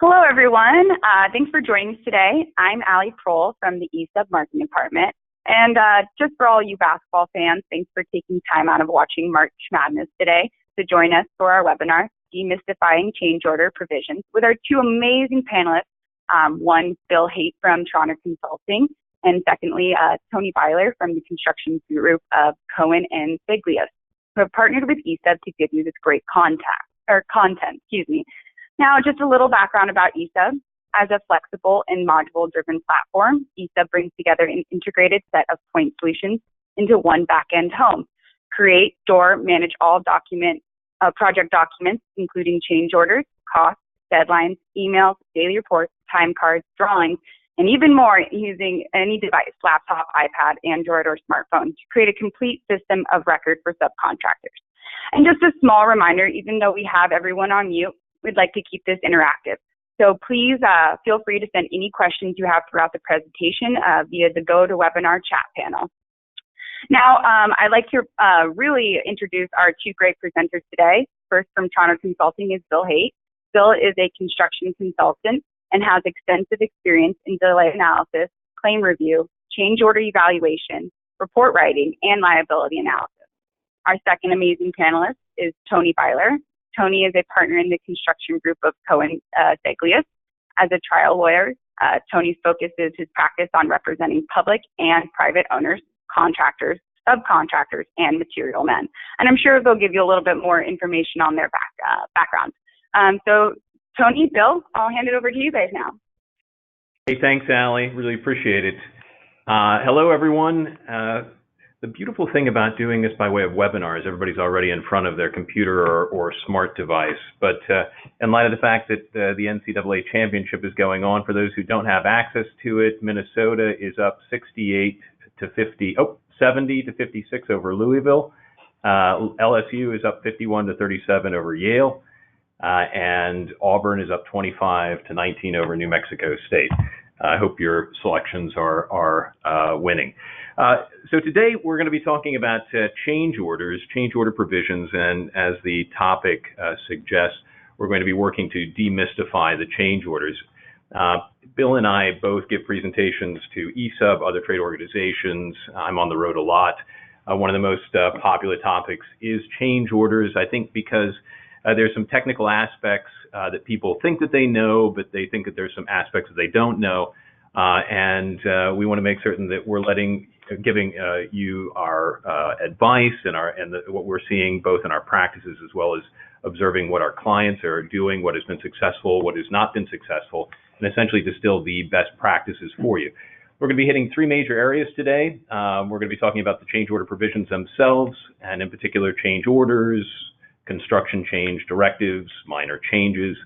Hello, everyone. Thanks for joining us today. I'm Allie Prohl from the eSUB Marketing Department. And just for all you basketball fans, thanks for taking time out of watching March Madness today to join us for our webinar, Demystifying Change Order Provisions, with our two amazing panelists, one, Bill Haight from Toronto Consulting, and secondly, Tony Byler from the construction group of Cohen and Figlius, who have partnered with eSUB to give you this great content. Now, just a little background about eSUB. As a flexible and module-driven platform, eSUB brings together an integrated set of point solutions into one back-end home. Create, store, manage all project documents, including change orders, costs, deadlines, emails, daily reports, time cards, drawings, and even more using any device, laptop, iPad, Android, or smartphone to create a complete system of record for subcontractors. And just a small reminder, even though we have everyone on mute, we'd like to keep this interactive. So please feel free to send any questions you have throughout the presentation via the GoToWebinar chat panel. Now, I'd like to really introduce our two great presenters today. First, from Toronto Consulting is Bill Haight. Bill is a construction consultant and has extensive experience in delay analysis, claim review, change order evaluation, report writing, and liability analysis. Our second amazing panelist is Tony Byler. Tony is a partner in the construction group of Cohen Figlius. As a trial lawyer, Tony's focus is his practice on representing public and private owners, contractors, subcontractors, and material men. And I'm sure they'll give you a little bit more information on their backgrounds. So Tony, Bill, I'll hand it over to you guys now. Hey, thanks, Allie. Really appreciate it. Hello, everyone. The beautiful thing about doing this by way of webinars, everybody's already in front of their computer or smart device. But in light of the fact that the NCAA championship is going on, for those who don't have access to it, Minnesota is up 70 to 56 over Louisville. LSU is up 51 to 37 over Yale. And Auburn is up 25 to 19 over New Mexico State. I hope your selections are winning. So today we're going to be talking about change orders, change order provisions, and as the topic suggests, we're going to be working to demystify the change orders. Bill and I both give presentations to eSUB, other trade organizations. I'm on the road a lot. One of the most popular topics is change orders, I think because there's some technical aspects that people think that they know, but they think that there's some aspects that they don't know. And we want to make certain that we're giving you our advice and what we're seeing both in our practices as well as observing what our clients are doing, what has been successful, what has not been successful, and essentially distill the best practices for you. We're going to be hitting three major areas today. We're going to be talking about the change order provisions themselves, and in particular change orders, construction change directives, minor changes.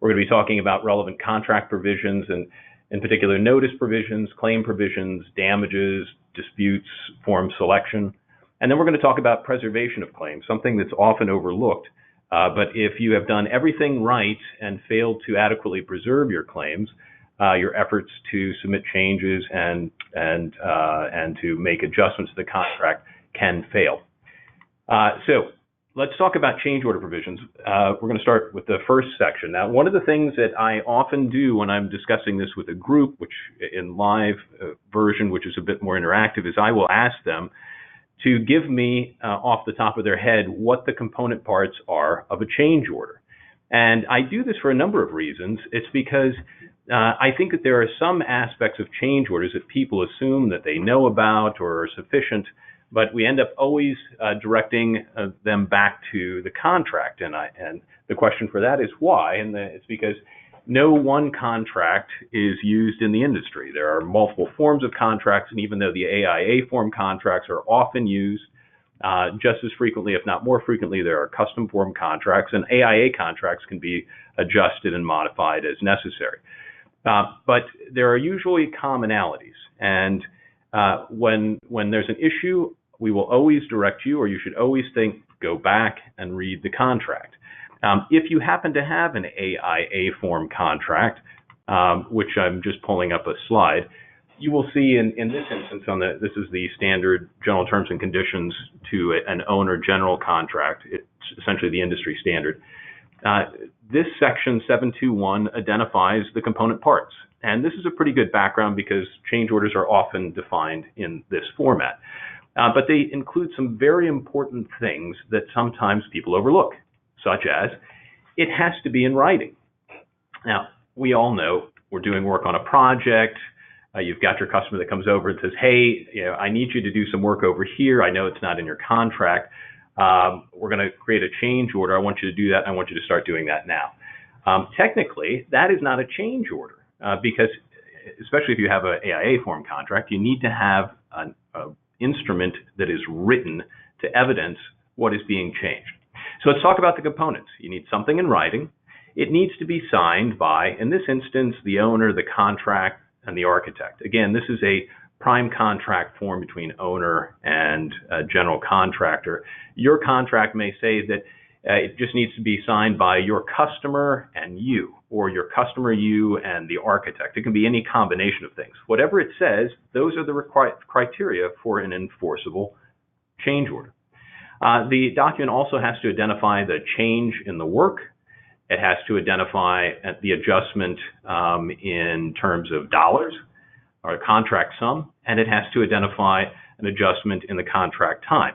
We're going to be talking about relevant contract provisions and in particular notice provisions, claim provisions, damages, disputes, form selection. And then we're going to talk about preservation of claims, something that's often overlooked. But if you have done everything right and failed to adequately preserve your claims, your efforts to submit changes and to make adjustments to the contract can fail. So let's talk about change order provisions. We're going to start with the first section. Now, one of the things that I often do when I'm discussing this with a group, which in live version, which is a bit more interactive, is I will ask them to give me off the top of their head what the component parts are of a change order. And I do this for a number of reasons. It's because I think that there are some aspects of change orders that people assume that they know about or are sufficient, but we end up always directing them back to the contract. And the question for that is why? And it's because no one contract is used in the industry. There are multiple forms of contracts, and even though the AIA form contracts are often used just as frequently, if not more frequently, there are custom form contracts, and AIA contracts can be adjusted and modified as necessary. But there are usually commonalities, and when there's an issue, we will always direct you, or you should always think, go back and read the contract. If you happen to have an AIA form contract, which I'm just pulling up a slide, you will see in this instance, this is the standard general terms and conditions to an owner general contract. It's essentially the industry standard. This section 721 identifies the component parts. And this is a pretty good background because change orders are often defined in this format. But they include some very important things that sometimes people overlook, such as it has to be in writing. Now, we all know we're doing work on a project. You've got your customer that comes over and says, hey, I need you to do some work over here. I know it's not in your contract. We're going to create a change order. I want you to do that. I want you to start doing that now. Technically, that is not a change order because, especially if you have an AIA form contract, you need to have an instrument that is written to evidence what is being changed. So let's talk about the components. You need something in writing. It needs to be signed by, in this instance, the owner, the contract, and the architect. Again, this is a prime contract form between owner and general contractor. Your contract may say that it just needs to be signed by your customer and you, or your customer, you, and the architect. It can be any combination of things. Whatever it says, those are the required criteria for an enforceable change order. The document also has to identify the change in the work. It has to identify the adjustment in terms of dollars or contract sum, and it has to identify an adjustment in the contract time.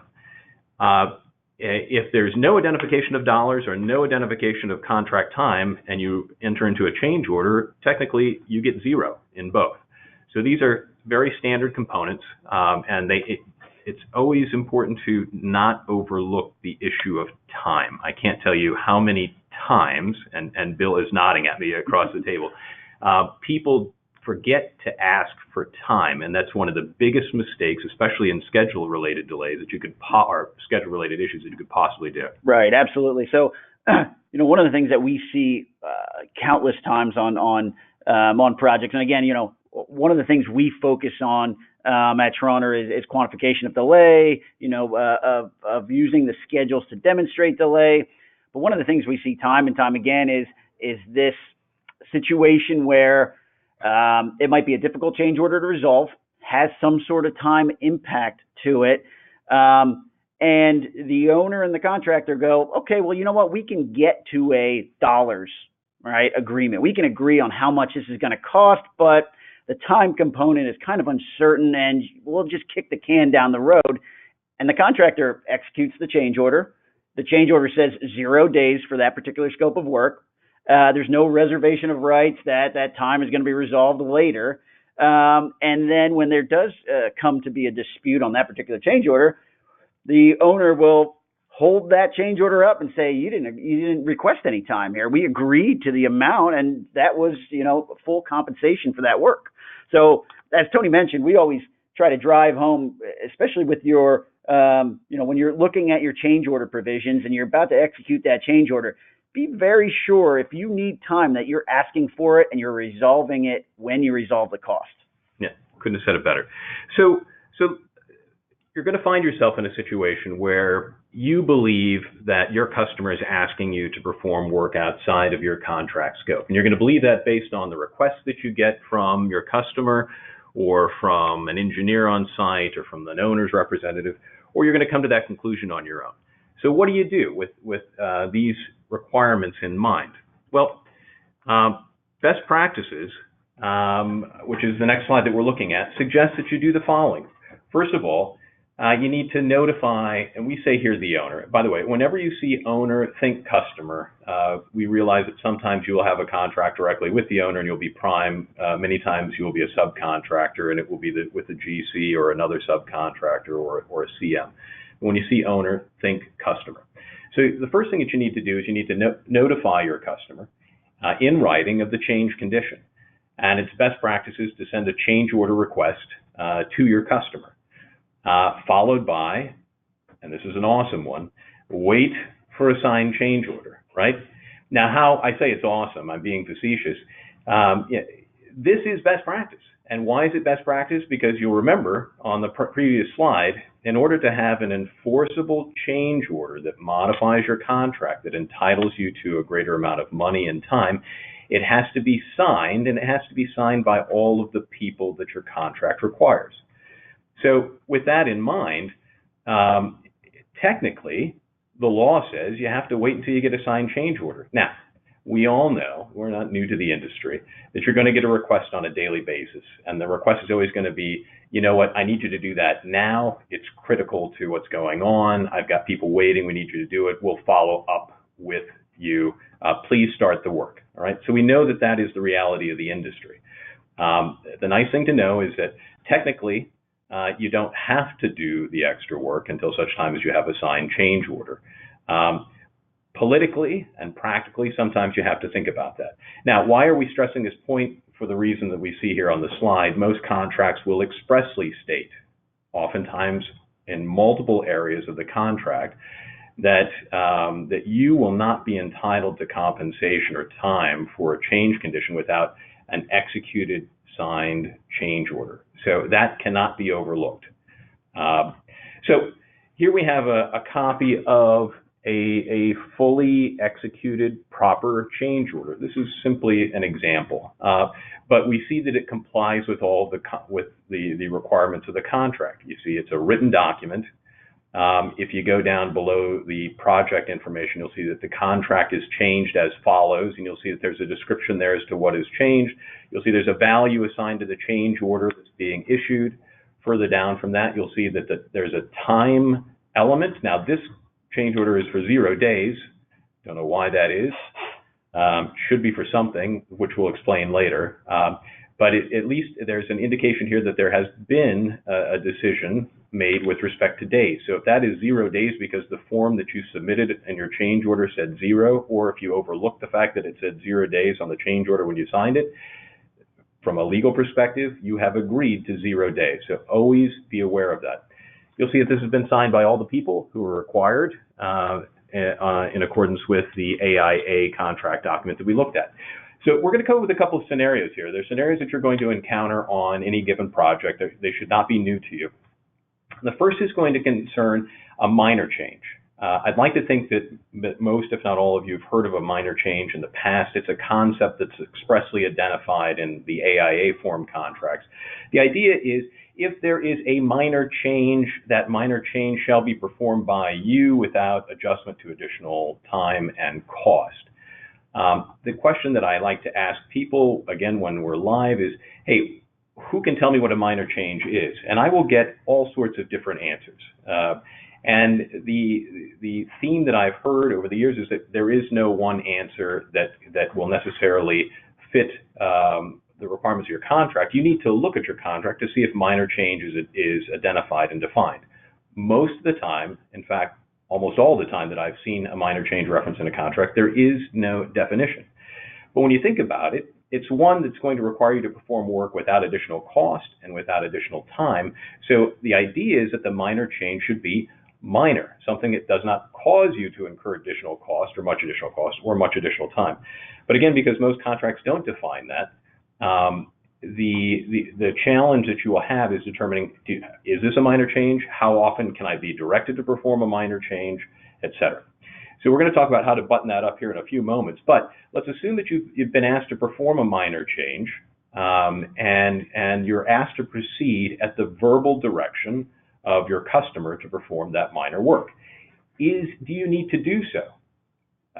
If there's no identification of dollars or no identification of contract time and you enter into a change order, technically you get zero in both. So these are very standard components, and it's always important to not overlook the issue of time. I can't tell you how many times, and Bill is nodding at me across the table, people forget to ask for time, and that's one of the biggest mistakes, especially in schedule-related delays that you could or schedule-related issues that you could possibly do. Right, absolutely. So, one of the things that we see countless times on projects, and again, one of the things we focus on at Schroner is quantification of delay, of using the schedules to demonstrate delay. But one of the things we see time and time again is this situation where it might be a difficult change order to resolve, has some sort of time impact to it, and the owner and the contractor go, okay, well, you know what, we can get to a dollars, right, agreement. We can agree on how much this is going to cost, but the time component is kind of uncertain, and we'll just kick the can down the road. And the contractor executes the change order. The change order says 0 days for that particular scope of work. There's no reservation of rights that time is going to be resolved later. And then when there does come to be a dispute on that particular change order, the owner will hold that change order up and say, you didn't request any time here. We agreed to the amount, and that was, full compensation for that work. So as Tony mentioned, we always try to drive home, especially with your, when you're looking at your change order provisions and you're about to execute that change order, be very sure if you need time that you're asking for it and you're resolving it when you resolve the cost. Yeah, couldn't have said it better. So you're going to find yourself in a situation where you believe that your customer is asking you to perform work outside of your contract scope. And you're going to believe that based on the requests that you get from your customer or from an engineer on site or from an owner's representative, or you're going to come to that conclusion on your own. So what do you do with these requirements in mind? Well, best practices, which is the next slide that we're looking at, suggest that you do the following. First of all, you need to notify, and we say here the owner. By the way, whenever you see owner, think customer. We realize that sometimes you will have a contract directly with the owner and you'll be prime. Many times you will be a subcontractor and it will be with a GC or another subcontractor or a CM. When you see owner, think customer. So the first thing that you need to do is you need to notify your customer in writing of the change condition. And it's best practices to send a change order request to your customer. Followed by, and this is an awesome one, wait for a signed change order, right? Now, how I say it's awesome, I'm being facetious. This is best practice. And why is it best practice? Because you'll remember on the previous slide, in order to have an enforceable change order that modifies your contract, that entitles you to a greater amount of money and time, it has to be signed, and it has to be signed by all of the people that your contract requires. So with that in mind, technically, the law says you have to wait until you get a signed change order. Now, we all know, we're not new to the industry, that you're going to get a request on a daily basis. And the request is always going to be, you know what, I need you to do that now. It's critical to what's going on. I've got people waiting. We need you to do it. We'll follow up with you. Please start the work. All right. So we know that that is the reality of the industry. The nice thing to know is that technically you don't have to do the extra work until such time as you have a signed change order. Politically and practically, sometimes you have to think about that. Now, why are we stressing this point? For the reason that we see here on the slide. Most contracts will expressly state, oftentimes in multiple areas of the contract, that that you will not be entitled to compensation or time for a change condition without an executed signed change order. So that cannot be overlooked. So here we have a copy of a fully executed proper change order. This is simply an example, but we see that it complies with all the requirements of the contract. You see, it's a written document. If you go down below the project information, you'll see that the contract is changed as follows, and you'll see that there's a description there as to what is changed. You'll see there's a value assigned to the change order that's being issued. Further down from that, you'll see that there's a time element. Now, this change order is for 0 days. Don't know why that is. Should be for something, which we'll explain later. But at least there's an indication here that there has been a decision made with respect to days. So if that is 0 days because the form that you submitted in your change order said 0, or if you overlooked the fact that it said 0 days on the change order when you signed it, from a legal perspective, you have agreed to 0 days. So always be aware of that. You'll see that this has been signed by all the people who are required in accordance with the AIA contract document that we looked at. So we're going to come up with a couple of scenarios here. There's scenarios that you're going to encounter on any given project. They should not be new to you. The first is going to concern a minor change. I'd like to think that most, if not all of you, have heard of a minor change in the past. It's a concept that's expressly identified in the AIA form contracts. The idea is, if there is a minor change, that minor change shall be performed by you without adjustment to additional time and cost. The question that I like to ask people, again, when we're live is, hey, who can tell me what a minor change is? And I will get all sorts of different answers. And the theme that I've heard over the years is that there is no one answer that will necessarily fit the requirements of your contract. You need to look at your contract to see if minor change is identified and defined. Most of the time, in fact, almost all the time that I've seen a minor change reference in a contract, there is no definition. But when you think about it, it's one that's going to require you to perform work without additional cost and without additional time. So the idea is that the minor change should be minor, something that does not cause you to incur additional cost or much additional cost or much additional time. But again, because most contracts don't define that, the challenge that you will have is determining, is this a minor change? How often can I be directed to perform a minor change, etc. So we're going to talk about how to button that up here in a few moments. But let's assume that you've been asked to perform a minor change, and you're asked to proceed at the verbal direction of your customer to perform that minor work. Do you need to do so?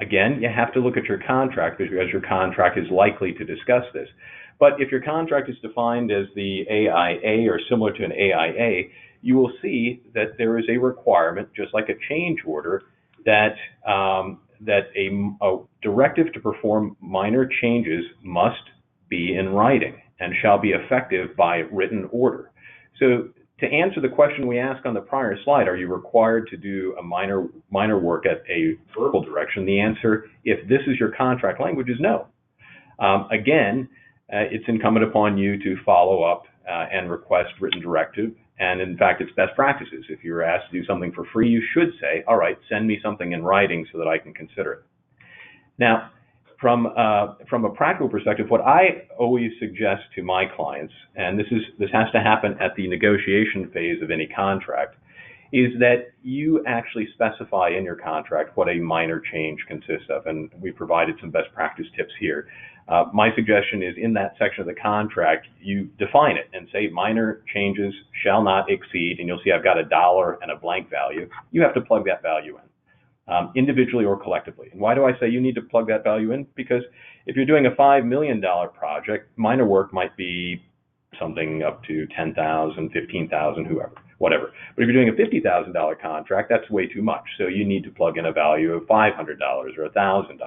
Again, you have to look at your contract because your contract is likely to discuss this. But if your contract is defined as the AIA or similar to an AIA, you will see that there is a requirement, just like a change order, that a directive to perform minor changes must be in writing and shall be effective by written order. So to answer the question we asked on the prior slide, are you required to do a minor work at a verbal direction? The answer, if this is your contract language, is no. Again, it's incumbent upon you to follow up and request written directive. And in fact, it's best practices. If you're asked to do something for free, you should say, all right, send me something in writing so that I can consider it. Now, from a practical perspective, what I always suggest to my clients, and this has to happen at the negotiation phase of any contract, is that you actually specify in your contract what a minor change consists of. And we provided some best practice tips here. My suggestion is in that section of the contract, you define it and say minor changes shall not exceed, and you'll see I've got $1 and a blank value. You have to plug that value in. individually or collectively. And why do I say you need to plug that value in? Because if you're doing a $5 million project, minor work might be something up to $10,000, $15,000, whatever. But if you're doing a $50,000 contract, that's way too much. So you need to plug in a value of $500 or $1,000.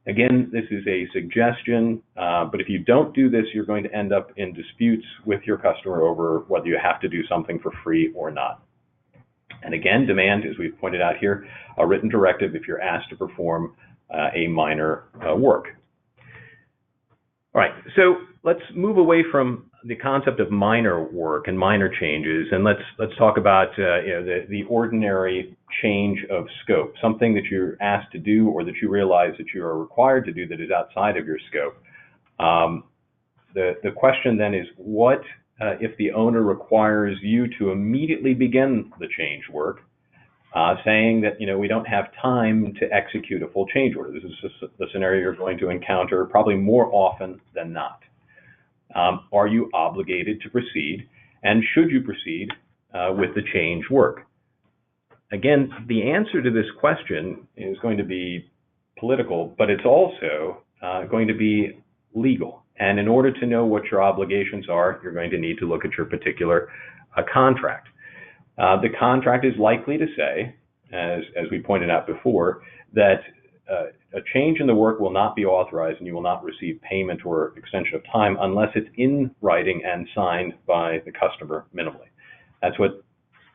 Again, this is a suggestion, but if you don't do this, you're going to end up in disputes with your customer over whether you have to do something for free or not. And again, demand, as we've pointed out here, a written directive if you're asked to perform a minor work. All right, so let's move away from the concept of minor work and minor changes, and let's talk about the ordinary change of scope, something that you're asked to do or that you realize that you are required to do that is outside of your scope. The question then is, what if the owner requires you to immediately begin the change work, saying that we don't have time to execute a full change order? This is just the scenario you're going to encounter probably more often than not. Are you obligated to proceed, and should you proceed with the change work? Again, the answer to this question is going to be political, but it's also going to be legal. And in order to know what your obligations are, you're going to need to look at your particular contract. The contract is likely to say, as we pointed out before, that a change in the work will not be authorized and you will not receive payment or extension of time unless it's in writing and signed by the customer minimally. That's what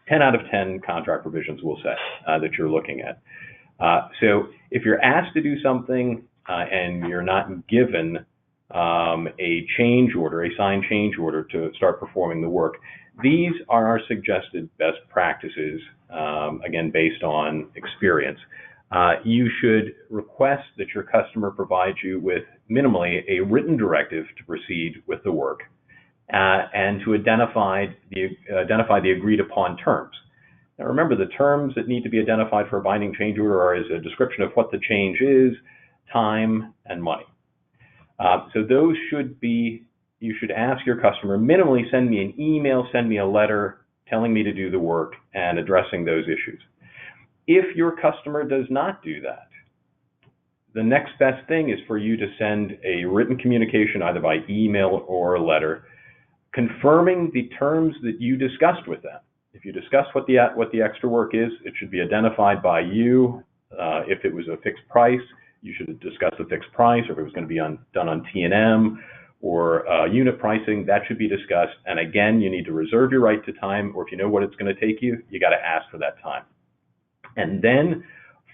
10 out of 10 contract provisions will say that you're looking at. So if you're asked to do something and you're not given a change order, a signed change order to start performing the work, these are our suggested best practices, again, based on experience. You should request that your customer provide you with minimally a written directive to proceed with the work and to identify the agreed upon terms. Now remember, the terms that need to be identified for a binding change order are as a description of what the change is, time, and money. So those should be, you should ask your customer, minimally send me an email, send me a letter telling me to do the work and addressing those issues. If your customer does not do that, the next best thing is for you to send a written communication either by email or a letter confirming the terms that you discussed with them. If you discuss what the extra work is, it should be identified by you. If it was a fixed price, you should discuss the fixed price, or if it was going to be done on T&M or unit pricing, that should be discussed. And again, you need to reserve your right to time, or if you know what it's going to take you, you got to ask for that time. And then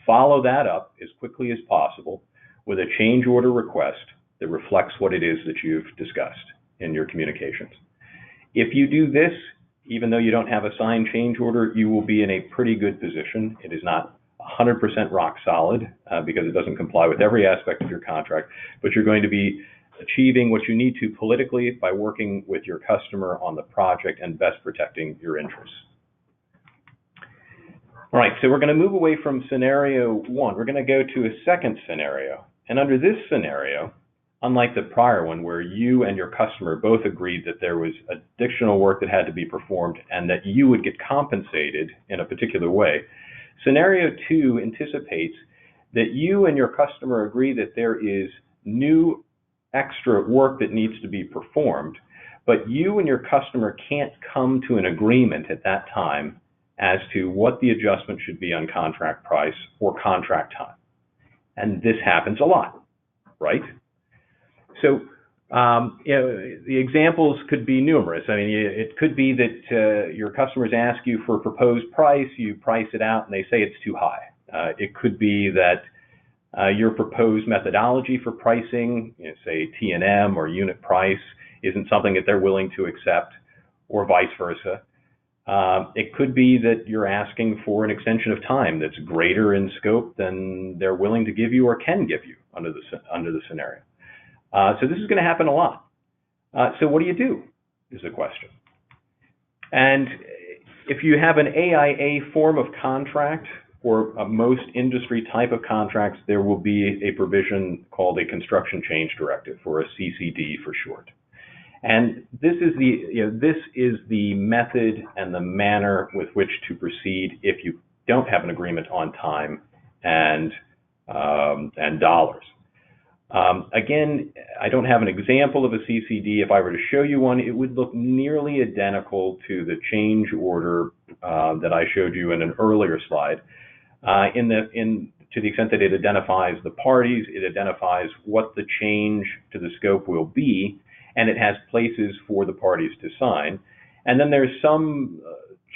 follow that up as quickly as possible with a change order request that reflects what it is that you've discussed in your communications. If you do this, even though you don't have a signed change order, you will be in a pretty good position. It is not 100% rock solid because it doesn't comply with every aspect of your contract, but you're going to be achieving what you need to politically by working with your customer on the project and best protecting your interests. All right, so we're going to move away from scenario one. We're going to go to a second scenario. And under this scenario, unlike the prior one where you and your customer both agreed that there was additional work that had to be performed and that you would get compensated in a particular way, scenario two anticipates that you and your customer agree that there is new extra work that needs to be performed, but you and your customer can't come to an agreement at that time as to what the adjustment should be on contract price or contract time. And this happens a lot, right? So, the examples could be numerous. I mean, it could be that your customers ask you for a proposed price, you price it out, and they say it's too high. It could be that your proposed methodology for pricing, say T&M or unit price, isn't something that they're willing to accept, or vice versa. It could be that you're asking for an extension of time that's greater in scope than they're willing to give you or can give you under the scenario. So this is going to happen a lot. So what do you do is the question. And if you have an AIA form of contract or most industry type of contracts, there will be a provision called a construction change directive, or a CCD for short. And this is the method and the manner with which to proceed if you don't have an agreement on time and dollars. Again, I don't have an example of a CCD. If I were to show you one, it would look nearly identical to the change order that I showed you in an earlier slide. To the extent that it identifies the parties, it identifies what the change to the scope will be, and it has places for the parties to sign. And then there's some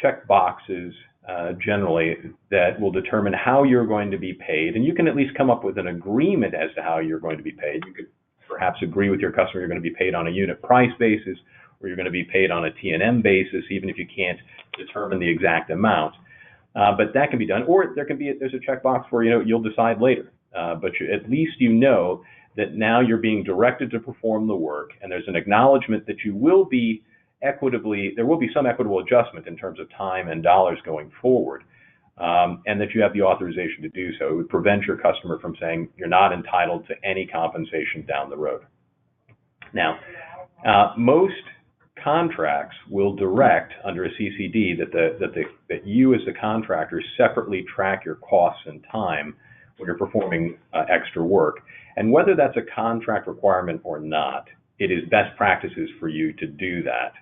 check boxes generally that will determine how you're going to be paid, and you can at least come up with an agreement as to how you're going to be paid. You could perhaps agree with your customer you're going to be paid on a unit price basis, or you're going to be paid on a T&M basis, even if you can't determine the exact amount. But that can be done, or there's a checkbox where you'll decide later. But at least you know that now you're being directed to perform the work, and there's an acknowledgement that you will be there will be some equitable adjustment in terms of time and dollars going forward, and that you have the authorization to do so. It would prevent your customer from saying you're not entitled to any compensation down the road. Now, most contracts will direct under a CCD that you as the contractor separately track your costs and time when you're performing extra work. And whether that's a contract requirement or not, it is best practices for you to do that.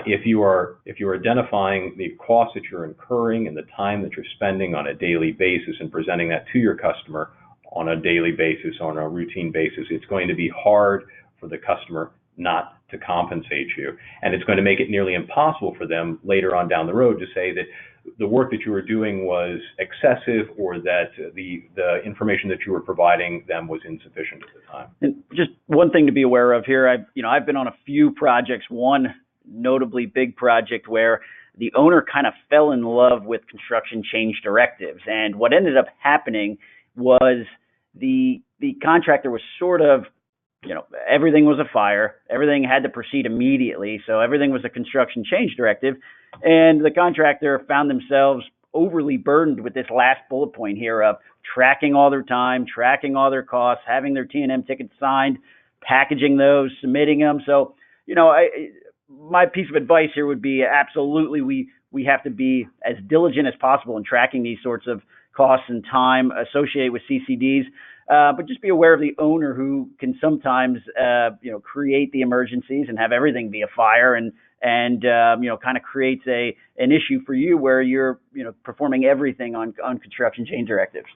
If you are identifying the costs that you're incurring and the time that you're spending on a daily basis and presenting that to your customer on a daily basis, on a routine basis, it's going to be hard for the customer not to compensate you. And it's going to make it nearly impossible for them later on down the road to say that the work that you were doing was excessive, or that the information that you were providing them was insufficient at the time. And just one thing to be aware of here, I've been on a few projects, one notably big project where the owner kind of fell in love with construction change directives. And what ended up happening was the contractor was sort of, everything was a fire, everything had to proceed immediately, so everything was a construction change directive, and the contractor found themselves overly burdened with this last bullet point here of tracking all their time, tracking all their costs, having their T&M tickets signed, packaging those, submitting them. So, my piece of advice here would be absolutely we have to be as diligent as possible in tracking these sorts of costs and time associated with CCDs. But just be aware of the owner who can sometimes, create the emergencies and have everything be a fire, and kind of creates an issue for you where you're, performing everything on construction change directives.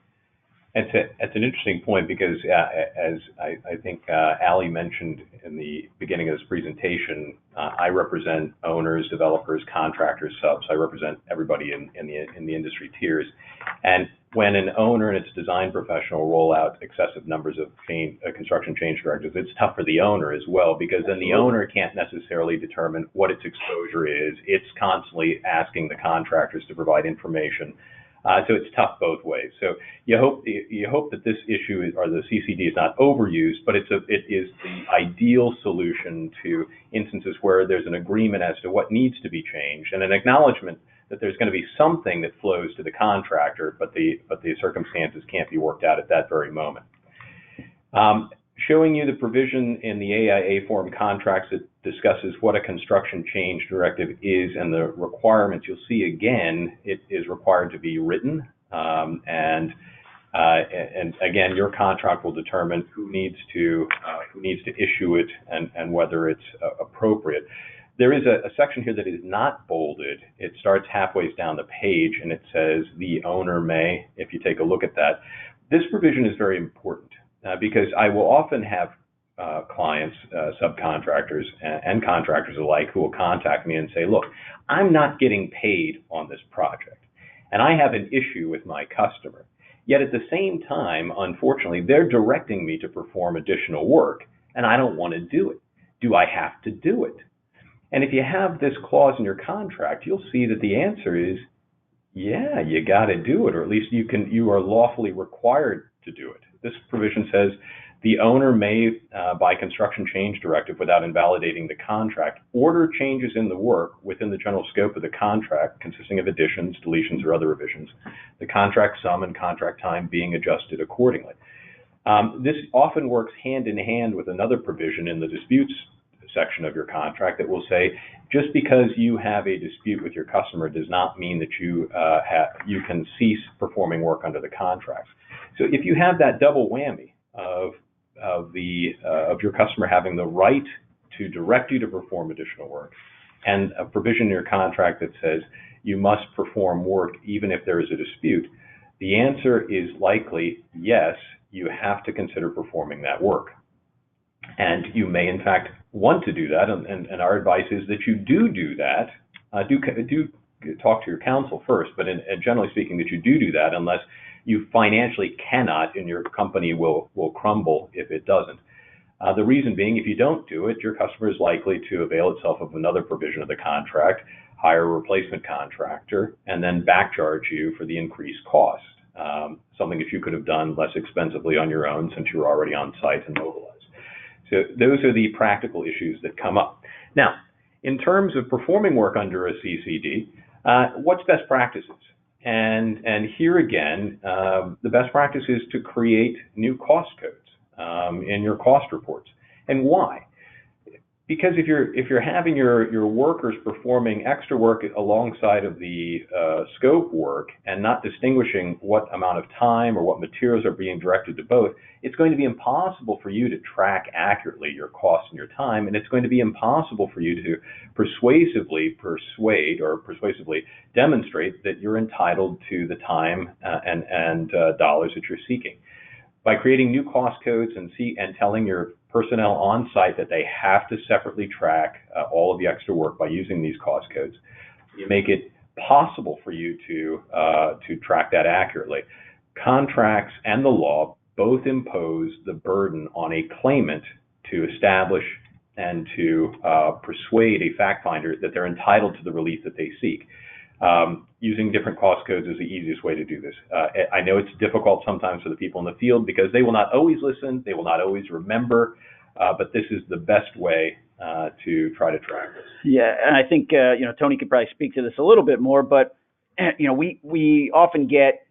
It's an interesting point, because as I think Ali mentioned in the beginning of this presentation, I represent owners, developers, contractors, subs. I represent everybody in the industry tiers. And when an owner and its design professional roll out excessive numbers of construction change directives, it's tough for the owner as well, because then the owner can't necessarily determine what its exposure is. It's constantly asking the contractors to provide information. So it's tough both ways. So you hope that this issue or the CCD is not overused, but it is the ideal solution to instances where there's an agreement as to what needs to be changed, and an acknowledgement that there's going to be something that flows to the contractor, but the circumstances can't be worked out at that very moment. Showing you the provision in the AIA form contracts that discusses what a construction change directive is and the requirements. You'll see again, it is required to be written, and again, your contract will determine who needs to issue it and whether it's appropriate. There is a section here that is not bolded. It starts halfway down the page, and it says the owner may. If you take a look at that, this provision is very important. Because I will often have clients, subcontractors, and contractors alike who will contact me and say, look, I'm not getting paid on this project, and I have an issue with my customer. Yet at the same time, unfortunately, they're directing me to perform additional work, and I don't want to do it. Do I have to do it? And if you have this clause in your contract, you'll see that the answer is, yeah, you got to do it, or at least you are lawfully required to do it. This provision says the owner may, by construction change directive without invalidating the contract, order changes in the work within the general scope of the contract consisting of additions, deletions, or other revisions, the contract sum and contract time being adjusted accordingly. This often works hand in hand with another provision in the disputes section of your contract that will say, just because you have a dispute with your customer does not mean that you can cease performing work under the contract. So if you have that double whammy of your customer having the right to direct you to perform additional work, and a provision in your contract that says you must perform work even if there is a dispute, the answer is likely yes, you have to consider performing that work. And you may, in fact, want to do that, and our advice is that you do that. Do talk to your counsel first, but generally speaking, that you do that unless you financially cannot, and your company will crumble if it doesn't. The reason being, if you don't do it, your customer is likely to avail itself of another provision of the contract, hire a replacement contractor, and then backcharge you for the increased cost, something that you could have done less expensively on your own since you were already on site and mobilized. So those are the practical issues that come up. Now, in terms of performing work under a CCD, what's best practices? And here again, the best practice is to create new cost codes in your cost reports. And why? Because if you're having your workers performing extra work alongside of the scope work and not distinguishing what amount of time or what materials are being directed to both, it's going to be impossible for you to track accurately your costs and your time, and it's going to be impossible for you to persuasively demonstrate that you're entitled to the time and dollars that you're seeking. By creating new cost codes and telling your personnel on site that they have to separately track all of the extra work by using these cost codes, you make it possible for you to track that accurately. Contracts and the law both impose the burden on a claimant to establish and to persuade a fact finder that they're entitled to the relief that they seek. Using different cost codes is the easiest way to do this. I know it's difficult sometimes for the people in the field because they will not always listen, they will not always remember, but this is the best way to try to track this. Yeah, and I think Tony could probably speak to this a little bit more, but we often get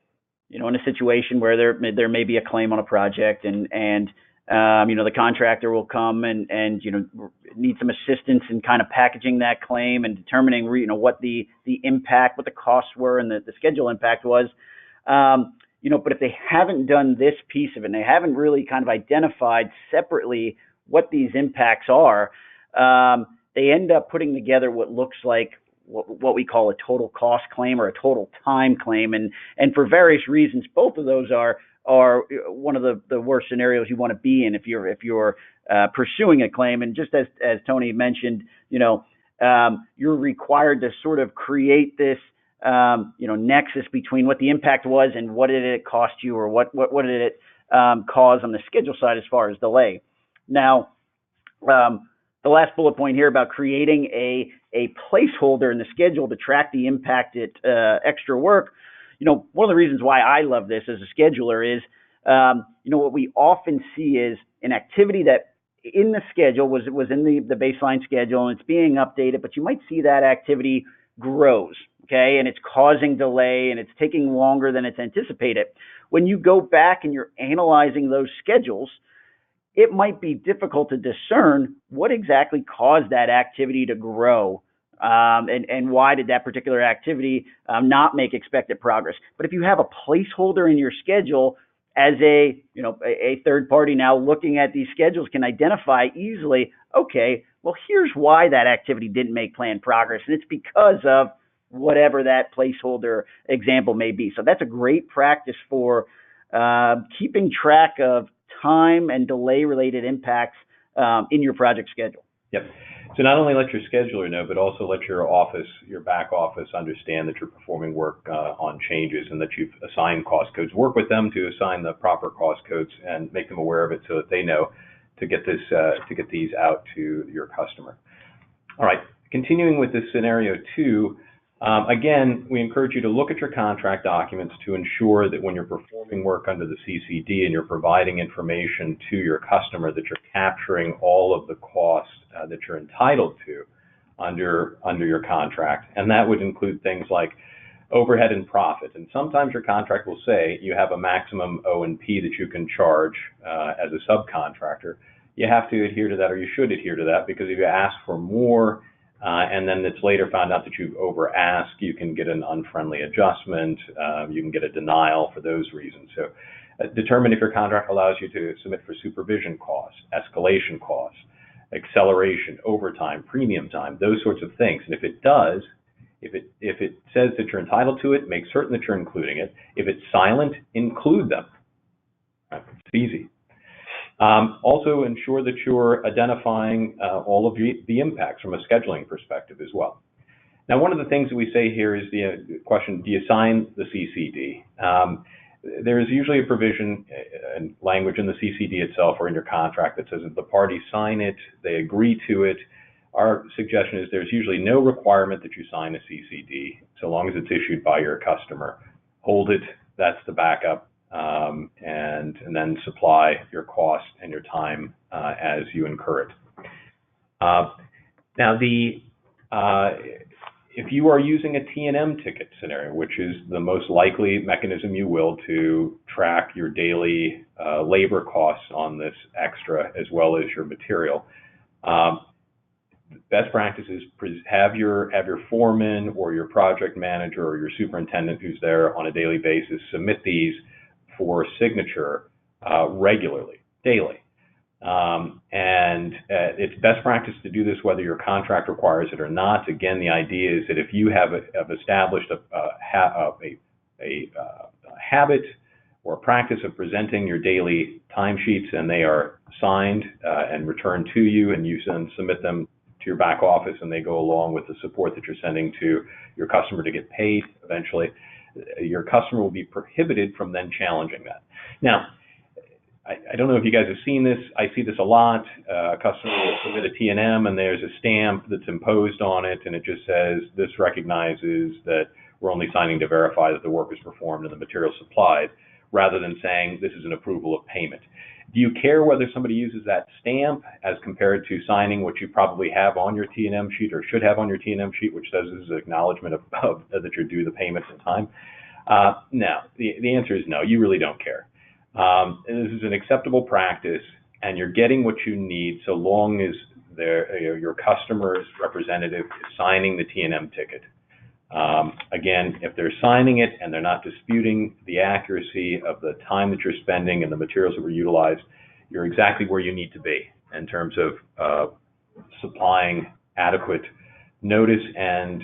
in a situation where there may be a claim on a project, and the contractor will come and need some assistance in kind of packaging that claim and determining what the impact, what the costs were, and the schedule impact was. But if they haven't done this piece of it, and they haven't really kind of identified separately what these impacts are, they end up putting together what looks like what we call a total cost claim or a total time claim, and for various reasons, both of those are one of the worst scenarios you want to be in if you're pursuing a claim. And just as Tony mentioned, you're required to sort of create this nexus between what the impact was and what did it cost you, or what did it cause on the schedule side as far as delay. Now, the last bullet point here about creating a placeholder in the schedule to track the impacted extra work. One of the reasons why I love this as a scheduler is, what we often see is an activity that in the schedule was in the baseline schedule and it's being updated, but you might see that activity grows, okay, and it's causing delay and it's taking longer than it's anticipated. When you go back and you're analyzing those schedules, it might be difficult to discern what exactly caused that activity to grow. And why did that particular activity not make expected progress? But if you have a placeholder in your schedule, as a third party now looking at these schedules can identify easily, okay, well, here's why that activity didn't make planned progress, and it's because of whatever that placeholder example may be. So that's a great practice for keeping track of time and delay related impacts in your project schedule. Yep. So not only let your scheduler know, but also let your back office understand that you're performing work on changes and that you've assigned cost codes. Work with them to assign the proper cost codes and make them aware of it so that they know to get these out to your customer. All right. Continuing with this scenario 2, again, we encourage you to look at your contract documents to ensure that when you're performing work under the CCD and you're providing information to your customer, that you're capturing all of the costs that you're entitled to under your contract. And that would include things like overhead and profit. And sometimes your contract will say you have a maximum O&P that you can charge as a subcontractor. you have to adhere to that, or you should adhere to that, because if you ask for more and then it's later found out that you've over asked, you can get an unfriendly adjustment, you can get a denial for those reasons. So determine if your contract allows you to submit for supervision costs, escalation costs, acceleration, overtime, premium time, those sorts of things. And if it does, if it says that you're entitled to it, make certain that you're including it. If it's silent, include them. It's easy. Also ensure that you're identifying all of the impacts from a scheduling perspective as well. Now, one of the things that we say here is the question, do you sign the CCD? There is usually a provision and language in the CCD itself or in your contract that says if the parties sign it, they agree to it. Our suggestion is there's usually no requirement that you sign a CCD so long as it's issued by your customer. Hold it, that's the backup, and then supply your cost and your time as you incur it. Now, if you are using a T&M ticket scenario, which is the most likely mechanism you will to track your daily labor costs on this extra as well as your material, best practice is have your foreman or your project manager or your superintendent who's there on a daily basis submit these for signature regularly, daily. And it's best practice to do this whether your contract requires it or not. Again, the idea is that if you have established a habit or a practice of presenting your daily timesheets and they are signed and returned to you, and you then submit them to your back office and they go along with the support that you're sending to your customer to get paid eventually, your customer will be prohibited from then challenging that. Now, I don't know if you guys have seen this. I see this a lot. A customer will submit a T&M and there's a stamp that's imposed on it and it just says this recognizes that we're only signing to verify that the work is performed and the material supplied, rather than saying this is an approval of payment. Do you care whether somebody uses that stamp as compared to signing what you probably have on your T&M sheet or should have on your T&M sheet, which says this is an acknowledgement of that you're due the payment in time? No, the answer is no, you really don't care. This is an acceptable practice and you're getting what you need so long as your customer's representative is signing the T&M ticket. Again, if they're signing it and they're not disputing the accuracy of the time that you're spending and the materials that were utilized, you're exactly where you need to be in terms of supplying adequate notice and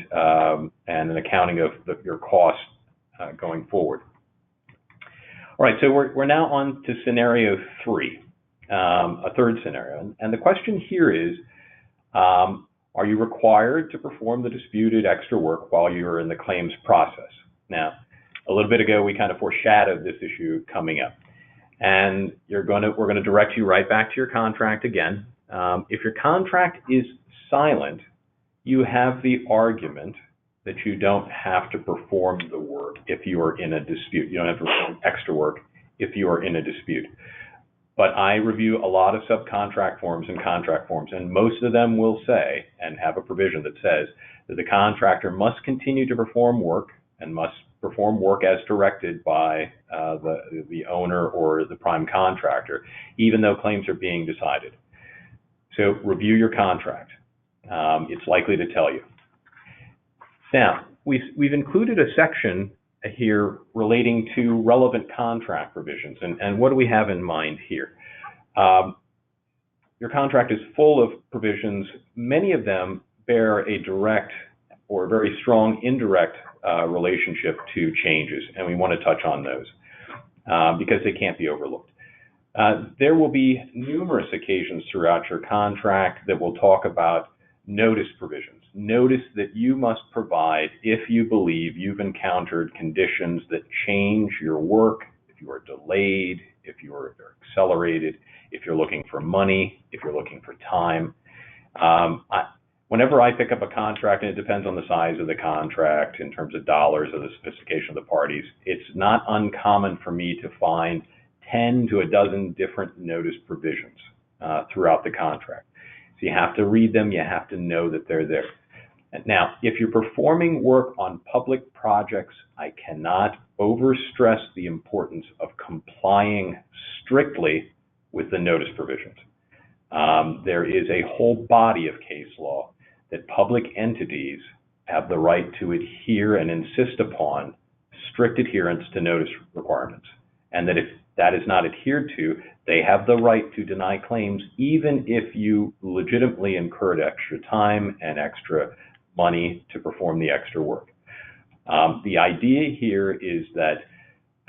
an accounting of your costs going forward. All right, so we're now on to scenario 3, a third scenario. And the question here is, are you required to perform the disputed extra work while you're in the claims process? Now, a little bit ago, we kind of foreshadowed this issue coming up. And we're going to direct you right back to your contract again. If your contract is silent, you have the argument that you don't have to perform the work if you are in a dispute. You don't have to perform extra work if you are in a dispute. But I review a lot of subcontract forms and contract forms, and most of them will say, and have a provision that says, that the contractor must continue to perform work and must perform work as directed by the owner or the prime contractor, even though claims are being decided. So review your contract. It's likely to tell you. Now, we've included a section here relating to relevant contract provisions. And what do we have in mind here? Your contract is full of provisions. Many of them bear a direct or very strong indirect relationship to changes, and we want to touch on those because they can't be overlooked. There will be numerous occasions throughout your contract that will talk about notice provisions. Notice that you must provide if you believe you've encountered conditions that change your work, if you are delayed, if you are accelerated, if you're looking for money, if you're looking for time. Whenever I pick up a contract, and it depends on the size of the contract in terms of dollars or the sophistication of the parties, it's not uncommon for me to find 10 to a dozen different notice provisions throughout the contract. So you have to read them, you have to know that they're there. Now, if you're performing work on public projects, I cannot overstress the importance of complying strictly with the notice provisions. There is a whole body of case law that public entities have the right to adhere and insist upon strict adherence to notice requirements, and that if that is not adhered to, they have the right to deny claims even if you legitimately incurred extra time and extra money to perform the extra work. The idea here is that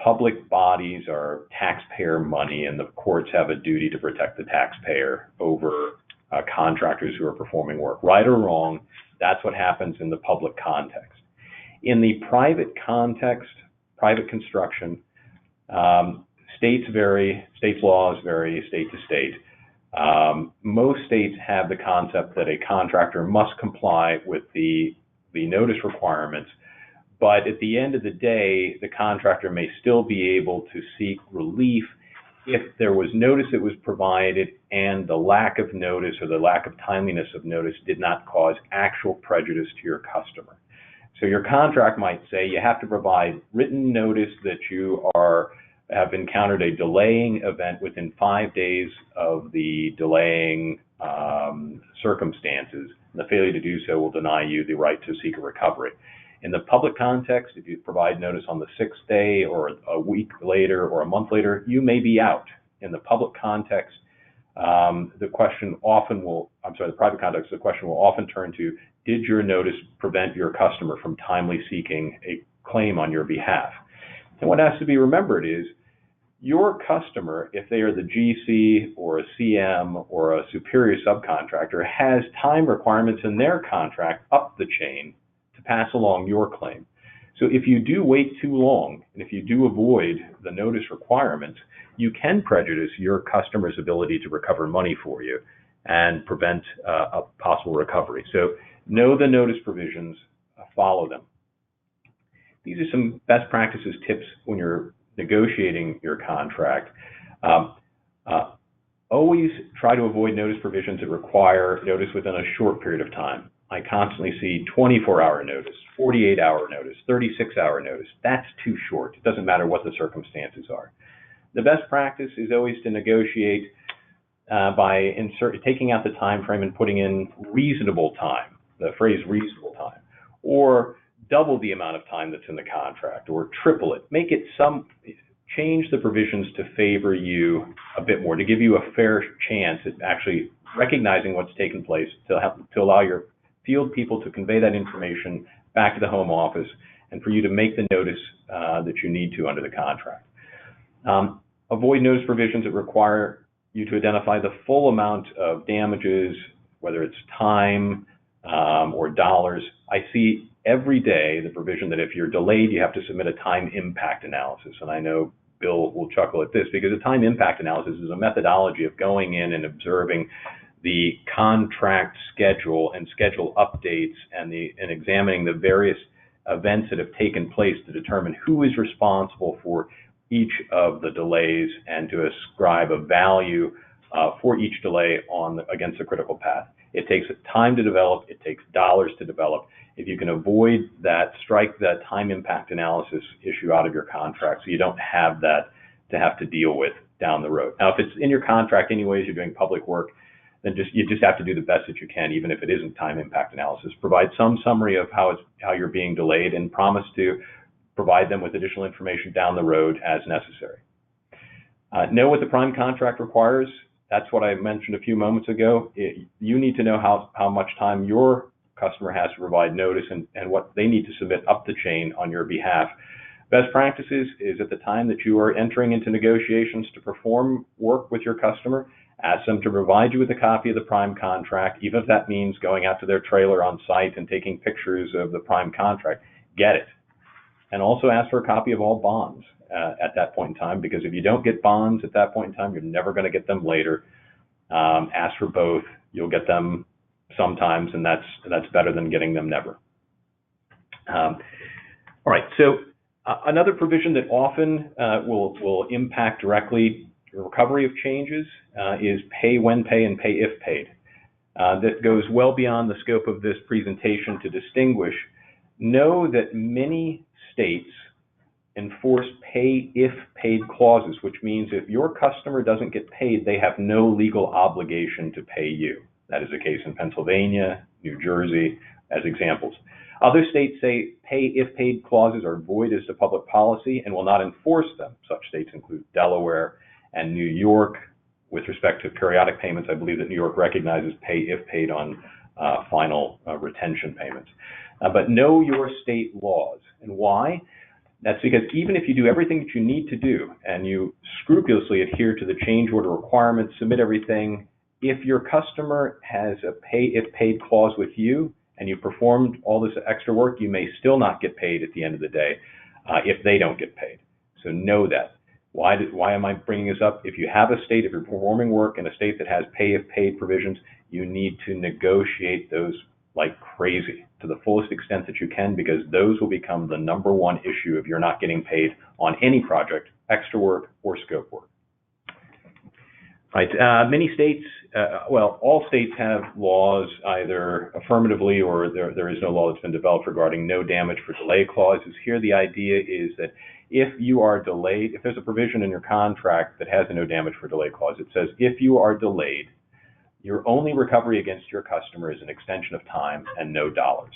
public bodies are taxpayer money, and the courts have a duty to protect the taxpayer over contractors who are performing work. Right or wrong, that's what happens in the public context. In the private context, private construction, states vary, states' laws vary state to state. Most states have the concept that a contractor must comply with the notice requirements, but at the end of the day, the contractor may still be able to seek relief if there was notice that was provided and the lack of notice or the lack of timeliness of notice did not cause actual prejudice to your customer. So your contract might say you have to provide written notice that you have encountered a delaying event within 5 days of the delaying circumstances. The failure to do so will deny you the right to seek a recovery. In the public context, if you provide notice on the 6th day or a week later or a month later, you may be out. In the public context, the private context, the question will often turn to, did your notice prevent your customer from timely seeking a claim on your behalf? And what has to be remembered is your customer, if they are the GC or a CM or a superior subcontractor, has time requirements in their contract up the chain to pass along your claim. So if you do wait too long, and if you do avoid the notice requirements, you can prejudice your customer's ability to recover money for you and prevent a possible recovery. So know the notice provisions, follow them. These are some best practices tips when you're negotiating your contract. Always try to avoid notice provisions that require notice within a short period of time. I constantly see 24-hour notice, 48-hour notice, 36-hour notice. That's too short. It doesn't matter what the circumstances are. The best practice is always to negotiate by taking out the time frame and putting in reasonable time, the phrase reasonable time, or double the amount of time that's in the contract, or triple it. Change the provisions to favor you a bit more, to give you a fair chance at actually recognizing what's taken place, to allow your field people to convey that information back to the home office, and for you to make the notice that you need to under the contract. Avoid notice provisions that require you to identify the full amount of damages, whether it's time or dollars. I see every day the provision that if you're delayed, you have to submit a time impact analysis. And I know Bill will chuckle at this because a time impact analysis is a methodology of going in and observing the contract schedule and schedule updates and examining the various events that have taken place to determine who is responsible for each of the delays and to ascribe a value for each delay against the critical path. It takes time to develop. It takes dollars to develop. If you can avoid that, strike that time impact analysis issue out of your contract so you don't have that to have to deal with down the road. Now, if it's in your contract anyways, you're doing public work, then you just have to do the best that you can, even if it isn't time impact analysis. Provide some summary of how you're being delayed and promise to provide them with additional information down the road as necessary. Know what the prime contract requires. That's what I mentioned a few moments ago. You need to know how much time your customer has to provide notice and what they need to submit up the chain on your behalf. Best practices is at the time that you are entering into negotiations to perform work with your customer, ask them to provide you with a copy of the prime contract, even if that means going out to their trailer on site and taking pictures of the prime contract. Get it. And also ask for a copy of all bonds at that point in time, because if you don't get bonds at that point in time, you're never going to get them later. Ask for both. You'll get them sometimes, and that's better than getting them never. All right, so another provision that often will impact directly the recovery of changes is pay when paid and pay if paid. That goes well beyond the scope of this presentation to distinguish. Know that many states enforce pay if paid clauses, which means if your customer doesn't get paid, they have no legal obligation to pay you. That is the case in Pennsylvania, New Jersey, as examples. Other states say pay if paid clauses are void as to public policy and will not enforce them. Such states include Delaware and New York. With respect to periodic payments, I believe that New York recognizes pay if paid on final retention payments. But know your state laws. And why? That's because even if you do everything that you need to do and you scrupulously adhere to the change order requirements, submit everything, if your customer has a pay if paid clause with you and you performed all this extra work, you may still not get paid at the end of the day if they don't get paid. So know that. Why am I bringing this up? If you have a state, if you're performing work in a state that has pay if paid provisions, you need to negotiate those like crazy to the fullest extent that you can, because those will become the number one issue if you're not getting paid on any project, extra work or scope work. Right. Many states, well, all states have laws either affirmatively or there is no law that's been developed regarding no damage for delay clauses. Here the idea is that if you are delayed, if there's a provision in your contract that has a no damage for delay clause, it says if you are delayed, your only recovery against your customer is an extension of time and no dollars.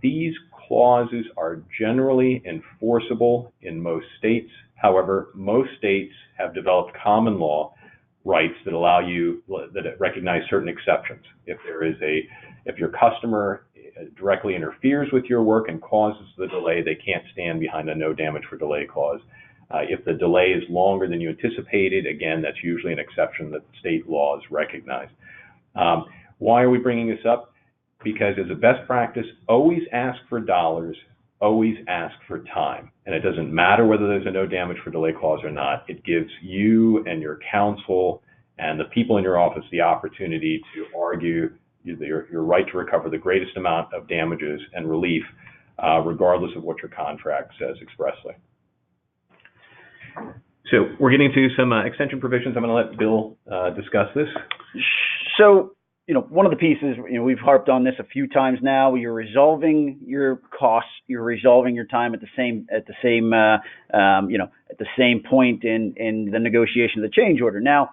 These clauses are generally enforceable in most states. However, most states have developed common law rights that allow you, that recognize certain exceptions. If your customer directly interferes with your work and causes the delay, they can't stand behind a no damage for delay clause. If the delay is longer than you anticipated, again, that's usually an exception that state laws recognize. Why are we bringing this up? Because as a best practice, always ask for dollars, always ask for time. And it doesn't matter whether there's a no damage for delay clause or not. It gives you and your counsel and the people in your office the opportunity to argue your right to recover the greatest amount of damages and relief, regardless of what your contract says expressly. So we're getting to some extension provisions. I'm going to let Bill discuss this. So, one of the pieces, we've harped on this a few times now. You're resolving your costs. You're resolving your time at the same point in the negotiation of the change order. Now,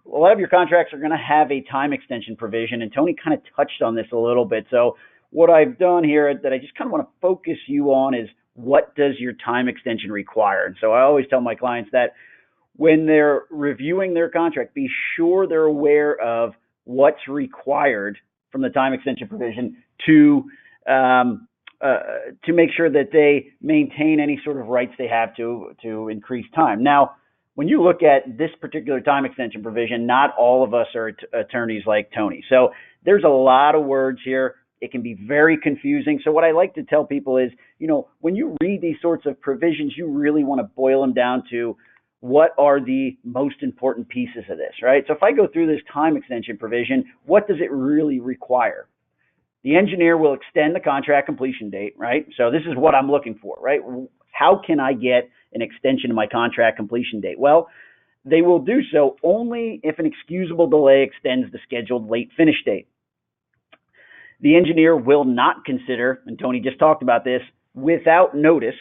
a lot of your contracts are going to have a time extension provision, and Tony kind of touched on this a little bit. So what I've done here that I just kind of want to focus you on is, what does your time extension require? And so I always tell my clients that when they're reviewing their contract, be sure they're aware of what's required from the time extension provision to make sure that they maintain any sort of rights they have to increase time. Now, when you look at this particular time extension provision, not all of us are attorneys like Tony. So there's a lot of words here. It can be very confusing. So what I like to tell people is, when you read these sorts of provisions, you really want to boil them down to what are the most important pieces of this, right? So if I go through this time extension provision, what does it really require? The engineer will extend the contract completion date, right? So this is what I'm looking for, right? How can I get an extension of my contract completion date? Well, they will do so only if an excusable delay extends the scheduled late finish date. The engineer will not consider, and Tony just talked about this, without notice,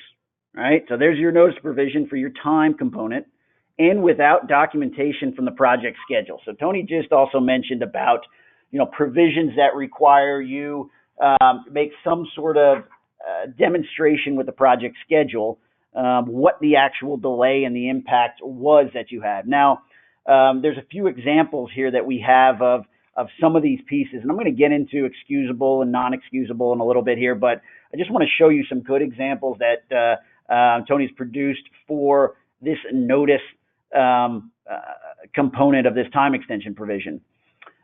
right? So there's your notice provision for your time component, and without documentation from the project schedule. So Tony just also mentioned about, provisions that require you make some sort of demonstration with the project schedule, what the actual delay and the impact was that you had. Now, there's a few examples here that we have of some of these pieces, and I'm going to get into excusable and non-excusable in a little bit here, but I just want to show you some good examples that Tony's produced for this notice component of this time extension provision.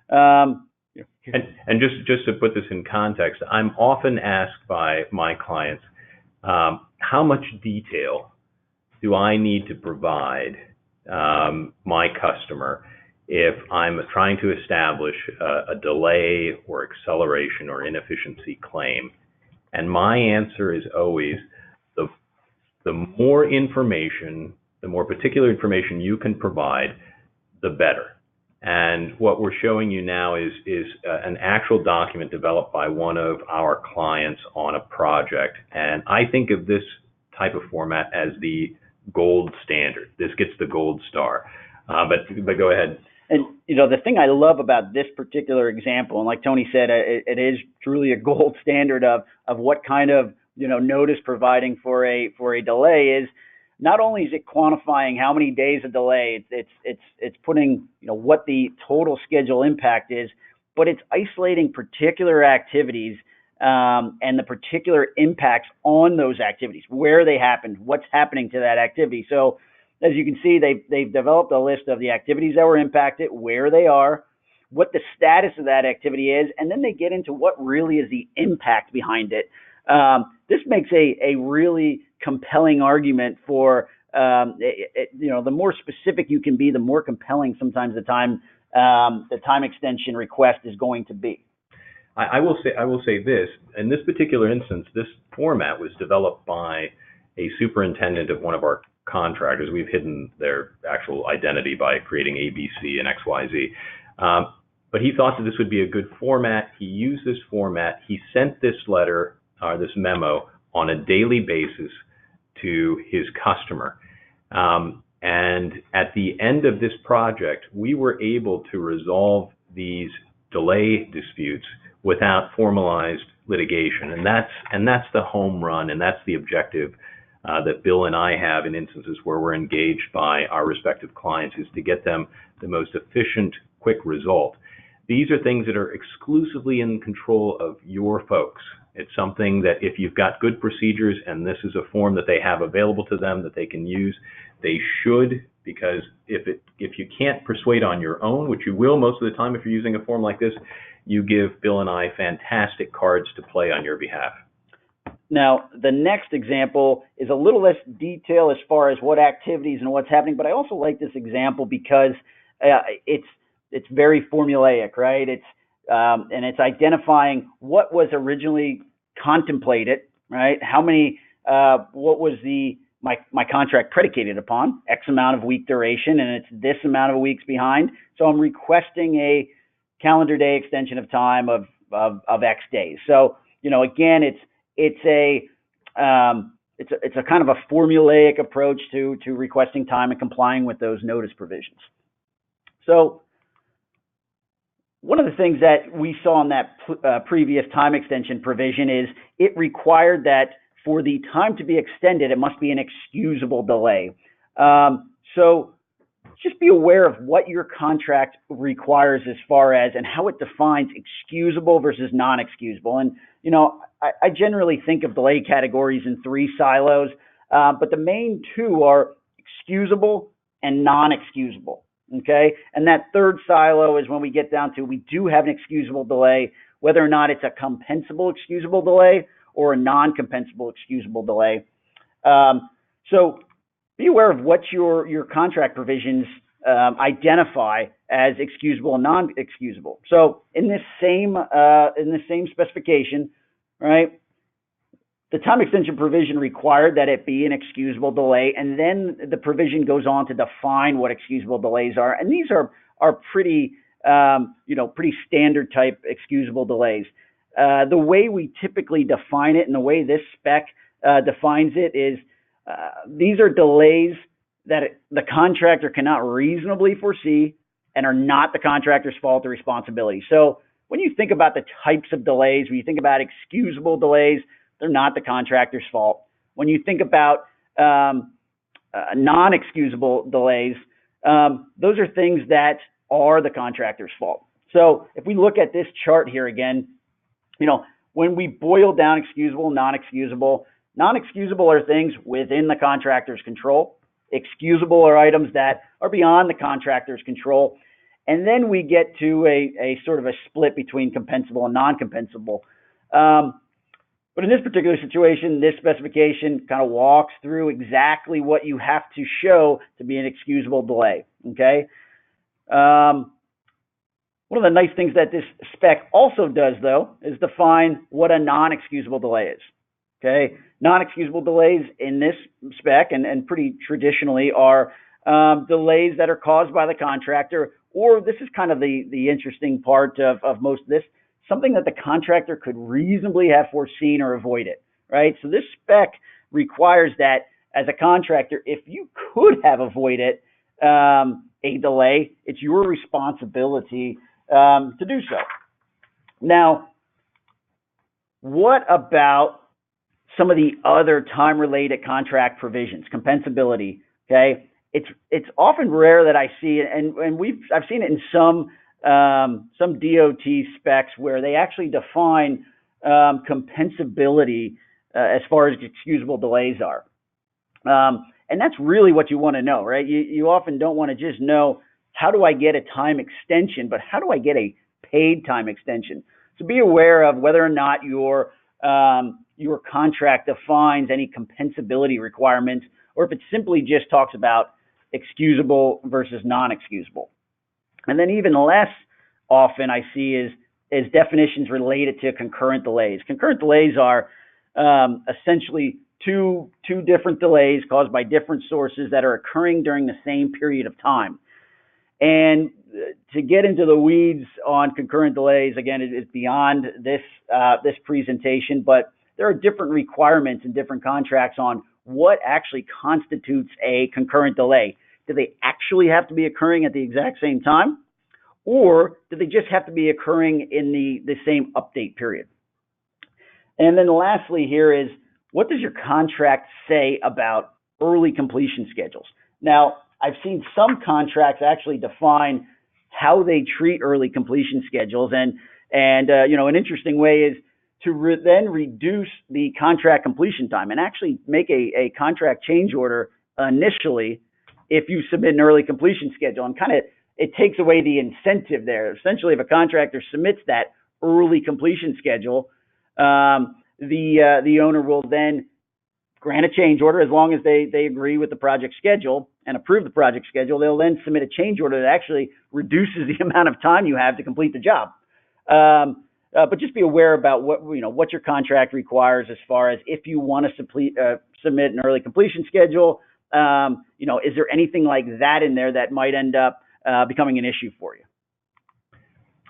And just to put this in context, I'm often asked by my clients, how much detail do I need to provide my customer if I'm trying to establish a delay or acceleration or inefficiency claim? And my answer is always, the more information, the more particular information you can provide, the better. And what we're showing you now is an actual document developed by one of our clients on a project. And I think of this type of format as the gold standard. This gets the gold star. But go ahead. And, the thing I love about this particular example, and like Tony said, it is truly a gold standard of what kind of, notice providing for a delay is. Not only is it quantifying how many days of delay, it's putting, what the total schedule impact is, but it's isolating particular activities and the particular impacts on those activities, where they happened, what's happening to that activity. So as you can see, they've developed a list of the activities that were impacted, where they are, what the status of that activity is, and then they get into what really is the impact behind it. This makes a really compelling argument for, the more specific you can be, the more compelling sometimes the time extension request is going to be. I will say this, in this particular instance, this format was developed by a superintendent of one of our contractors. We've hidden their actual identity by creating ABC and XYZ. But he thought that this would be a good format. He used this format. He sent this letter, this memo, on a daily basis to his customer. And at the end of this project, we were able to resolve these delay disputes without formalized litigation. And that's the home run, and that's the objective that Bill and I have in instances where we're engaged by our respective clients, is to get them the most efficient, quick result. These are things that are exclusively in control of your folks. It's something that if you've got good procedures and this is a form that they have available to them that they can use, they should, because if you can't persuade on your own, which you will most of the time if you're using a form like this, you give Bill and I fantastic cards to play on your behalf. Now, the next example is a little less detail as far as what activities and what's happening, but I also like this example because it's very formulaic, right? And it's identifying what was originally contemplated, right? How many, what was my contract predicated upon? X amount of week duration, and it's this amount of weeks behind. So I'm requesting a calendar day extension of time of X days. So, again, it's a kind of a formulaic approach to requesting time and complying with those notice provisions. So one of the things that we saw in that previous time extension provision is it required that for the time to be extended, it must be an excusable delay. So just be aware of what your contract requires as far as and how it defines excusable versus non-excusable. And, I generally think of delay categories in 3 silos, but the main 2 are excusable and non-excusable. Okay. And that 3rd silo is when we get down to, we do have an excusable delay, whether or not it's a compensable excusable delay or a non-compensable excusable delay. So be aware of what your contract provisions identify as excusable and non-excusable. So in this same specification, right, the time extension provision required that it be an excusable delay, and then the provision goes on to define what excusable delays are, and these are pretty pretty standard type excusable delays. The way we typically define it and the way this spec defines it is these are delays that the contractor cannot reasonably foresee and are not the contractor's fault or responsibility. So when you think about the types of delays, when you think about excusable delays, they're not the contractor's fault. When you think about non-excusable delays, those are things that are the contractor's fault. So if we look at this chart here again, when we boil down excusable, non-excusable are things within the contractor's control. Excusable are items that are beyond the contractor's control. And then we get to a sort of a split between compensable and non-compensable. But in this particular situation, this specification kind of walks through exactly what you have to show to be an excusable delay, okay? One of the nice things that this spec also does, though, is define what a non-excusable delay is, okay? Non-excusable delays in this spec, and pretty traditionally, are delays that are caused by the contractor, or this is kind of the interesting part of most of this, something that the contractor could reasonably have foreseen or avoided, right? So this spec requires that as a contractor, if you could have avoided a delay, it's your responsibility to do so. Now, what about some of the other time-related contract provisions, compensability? Okay, it's often rare that I see it, and I've seen it in some DOT specs where they actually define compensability as far as excusable delays are. And that's really what you want to know, right? You often don't want to just know, how do I get a time extension, but how do I get a paid time extension? So be aware of whether or not your contract defines any compensability requirements, or if it simply just talks about excusable versus non-excusable. And then even less often I see is definitions related to concurrent delays. Concurrent delays are essentially two different delays caused by different sources that are occurring during the same period of time. And to get into the weeds on concurrent delays, again, it's beyond this presentation, but there are different requirements in different contracts on what actually constitutes a concurrent delay. Do they actually have to be occurring at the exact same time, or do they just have to be occurring in the same update period? And then lastly here is, what does your contract say about early completion schedules? Now, I've seen some contracts actually define how they treat early completion schedules, and an interesting way is to then reduce the contract completion time and actually make a contract change order initially if you submit an early completion schedule, and kind of it takes away the incentive there. Essentially, if a contractor submits that early completion schedule, the owner will then grant a change order as long as they agree with the project schedule and approve the project schedule. They'll then submit a change order that actually reduces the amount of time you have to complete the job. But just be aware about what your contract requires as far as if you want to submit an early completion schedule. Is there anything like that in there that might end up becoming an issue for you?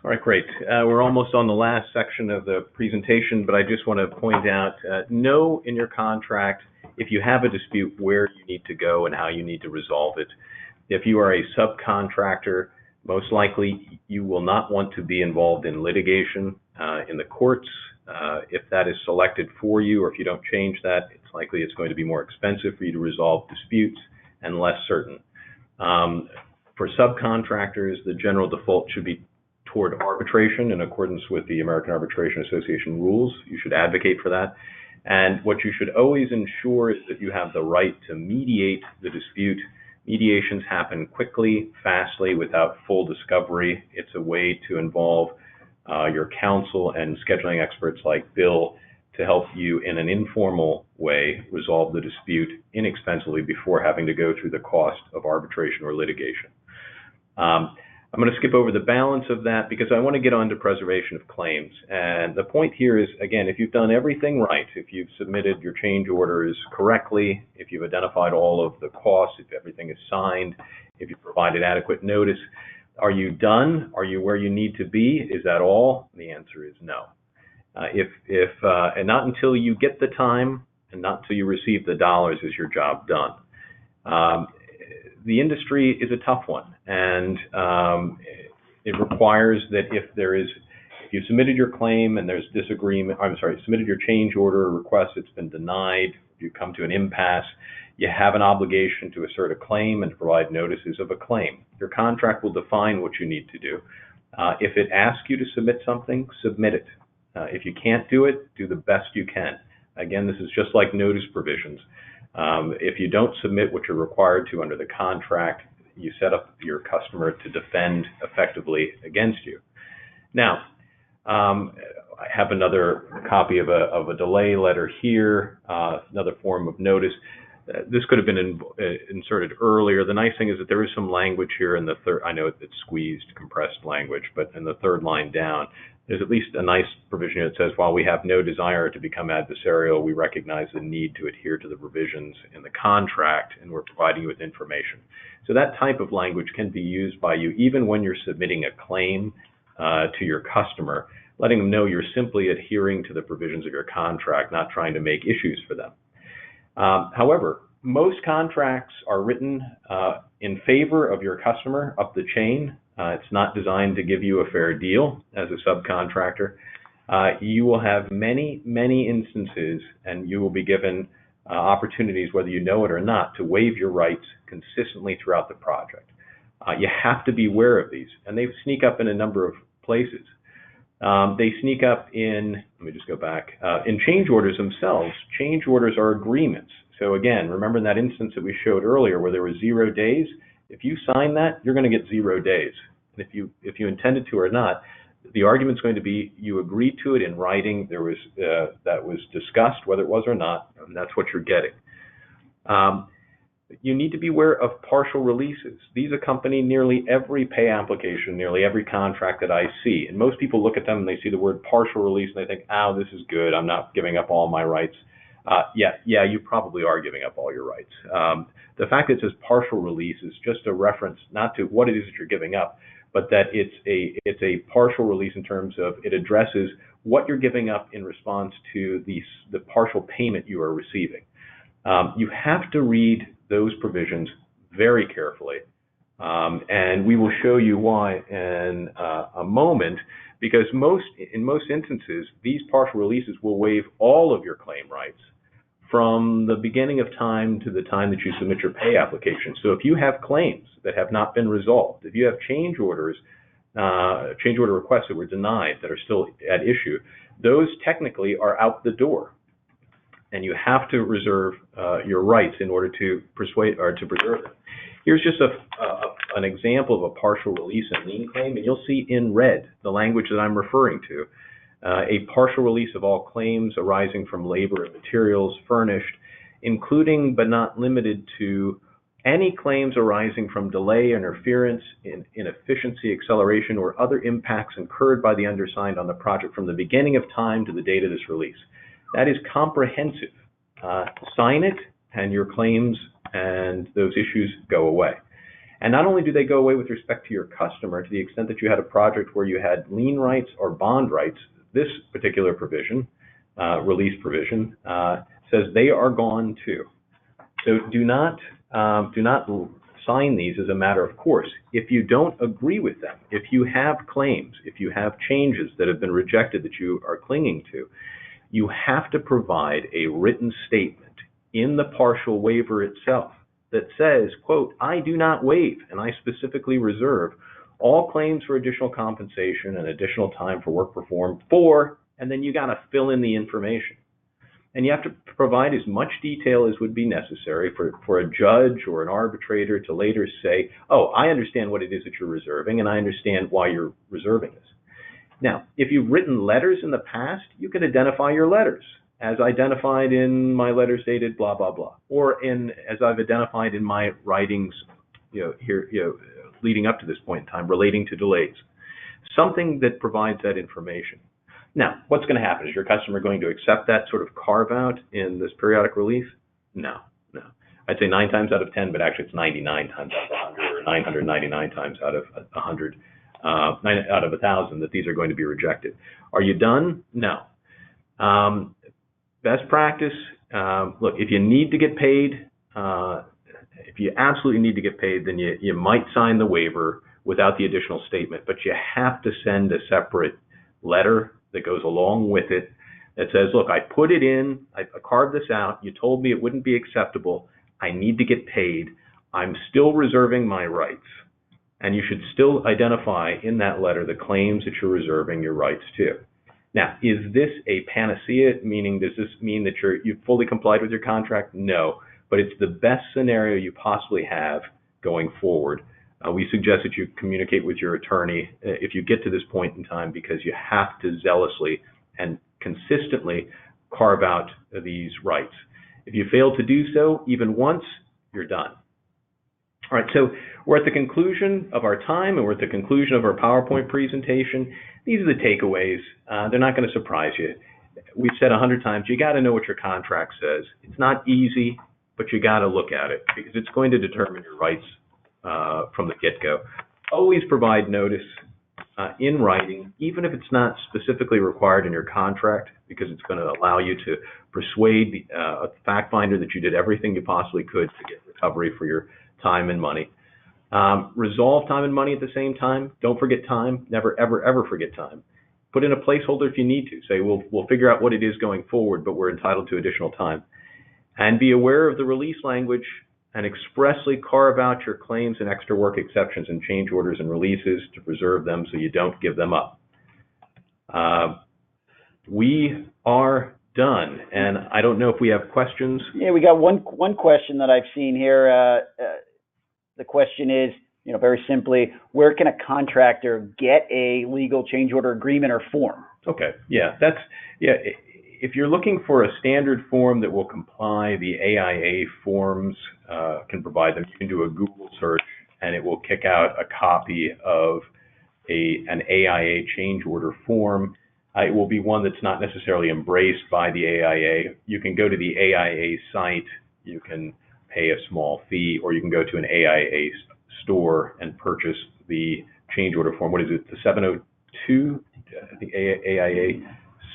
All right, great. We're almost on the last section of the presentation, but I just want to point out, know in your contract if you have a dispute where you need to go and how you need to resolve it. If you are a subcontractor, most likely you will not want to be involved in litigation in the courts. If that is selected for you, or if you don't change that, it's likely it's going to be more expensive for you to resolve disputes and less certain. For subcontractors, the general default should be toward arbitration in accordance with the American Arbitration Association rules. You should advocate for that. And what you should always ensure is that you have the right to mediate the dispute. Mediations happen quickly, fastly, without full discovery. It's a way to involve your counsel and scheduling experts like Bill to help you in an informal way resolve the dispute inexpensively before having to go through the cost of arbitration or litigation. I'm going to skip over the balance of that because I want to get on to preservation of claims. And the point here is, again, if you've done everything right, if you've submitted your change orders correctly, if you've identified all of the costs, if everything is signed, if you've provided adequate notice, are you done? Are you where you need to be? Is that all? The answer is no. And not until you get the time and not until you receive the dollars is your job done. The industry is a tough one, and it requires that if you submitted your claim and there's disagreement, submitted your change order request, it's been denied, you come to an impasse, you have an obligation to assert a claim and to provide notices of a claim. Your contract will define what you need to do. If it asks you to submit something, submit it. If you can't do it, do the best you can. Again, this is just like notice provisions. If you don't submit what you're required to under the contract, you set up your customer to defend effectively against you. Now, I have another copy of a delay letter here, another form of notice. This could have been inserted earlier. The nice thing is that there is some language here in the third. I know it's squeezed, compressed language, but in the third line down, there's at least a nice provision that says, while we have no desire to become adversarial, we recognize the need to adhere to the provisions in the contract, and we're providing you with information. So that type of language can be used by you even when you're submitting a claim to your customer, letting them know you're simply adhering to the provisions of your contract, not trying to make issues for them. However, most contracts are written in favor of your customer up the chain. It's not designed to give you a fair deal as a subcontractor. You will have many, many instances, and you will be given opportunities, whether you know it or not, to waive your rights consistently throughout the project. You have to be aware of these, and they sneak up in a number of places. They sneak up in, let me just go back, in change orders themselves. Change orders are agreements. So again, remember in that instance that we showed earlier where there was 0 days? If you sign that, you're going to get 0 days. And if you intended to or not, the argument's going to be you agreed to it in writing. There was that was discussed, whether it was or not, and that's what you're getting. You need to be aware of partial releases. These accompany nearly every pay application, nearly every contract that I see. And most people look at them and they see the word partial release and they think, oh, this is good. I'm not giving up all my rights. Yeah, you probably are giving up all your rights. The fact that it says partial release is just a reference not to what it is that you're giving up, but that it's a partial release in terms of it addresses what you're giving up in response to the partial payment you are receiving. You have to read those provisions very carefully, and we will show you why in a moment, because in most instances, these partial releases will waive all of your claim rights from the beginning of time to the time that you submit your pay application. So if you have claims that have not been resolved, if you have change order requests that were denied that are still at issue, those technically are out the door. And you have to reserve your rights in order to persuade or to preserve them. Here's just an example of a partial release and lien claim, and you'll see in red the language that I'm referring to. A partial release of all claims arising from labor and materials furnished, including but not limited to any claims arising from delay, interference, inefficiency, acceleration, or other impacts incurred by the undersigned on the project from the beginning of time to the date of this release. That is comprehensive. Sign it, and your claims and those issues go away. And not only do they go away with respect to your customer, to the extent that you had a project where you had lien rights or bond rights, this particular provision, release provision, says they are gone too. So do not sign these as a matter of course. If you don't agree with them, if you have claims, if you have changes that have been rejected that you are clinging to, you have to provide a written statement in the partial waiver itself that says, quote, I do not waive, and I specifically reserve all claims for additional compensation and additional time for work performed for, and then you got to fill in the information. And you have to provide as much detail as would be necessary for a judge or an arbitrator to later say, oh, I understand what it is that you're reserving, and I understand why you're reserving this. Now, if you've written letters in the past, you can identify your letters as identified in my letters dated blah, blah, blah, or as I've identified in my writings, leading up to this point in time relating to delays. Something that provides that information. Now, what's going to happen? Is your customer going to accept that sort of carve out in this periodic release? No. I'd say 9 times out of 10, but actually it's 99 times out of 100 or 999 times out of 100. 9 out of 1,000 that these are going to be rejected. Are you done? No. Best practice, look, if you need to get paid, if you absolutely need to get paid, then you might sign the waiver without the additional statement, but you have to send a separate letter that goes along with it that says, look, I put it in, I carved this out, you told me it wouldn't be acceptable, I need to get paid, I'm still reserving my rights. And you should still identify in that letter the claims that you're reserving your rights to. Now, is this a panacea? Meaning, does this mean that you've fully complied with your contract? No, but it's the best scenario you possibly have going forward. We suggest that you communicate with your attorney if you get to this point in time, because you have to zealously and consistently carve out these rights. If you fail to do so even once, you're done. All right, so we're at the conclusion of our time, and we're at the conclusion of our PowerPoint presentation. These are the takeaways. They're not going to surprise you. We've said 100 times, you got to know what your contract says. It's not easy, but you got to look at it because it's going to determine your rights from the get-go. Always provide notice. in writing, even if it's not specifically required in your contract, because it's going to allow you to persuade a fact finder that you did everything you possibly could to get recovery for your time and money. Resolve time and money at the same time. Don't forget time. Never, ever, ever forget time. Put in a placeholder if you need to. Say, we'll figure out what it is going forward, but we're entitled to additional time. And be aware of the release language and expressly carve out your claims and extra work exceptions and change orders and releases to preserve them so you don't give them up. We are done, and I don't know if we have questions. Yeah, we got one question that I've seen here. The question is, very simply, where can a contractor get a legal change order agreement or form? Okay, if you're looking for a standard form that will comply, the AIA forms can provide them. You can do a Google search and it will kick out a copy of an AIA change order form. It will be one that's not necessarily embraced by the AIA. You can go to the AIA site, you can pay a small fee, or you can go to an AIA store and purchase the change order form. What is it, the 702? I think AIA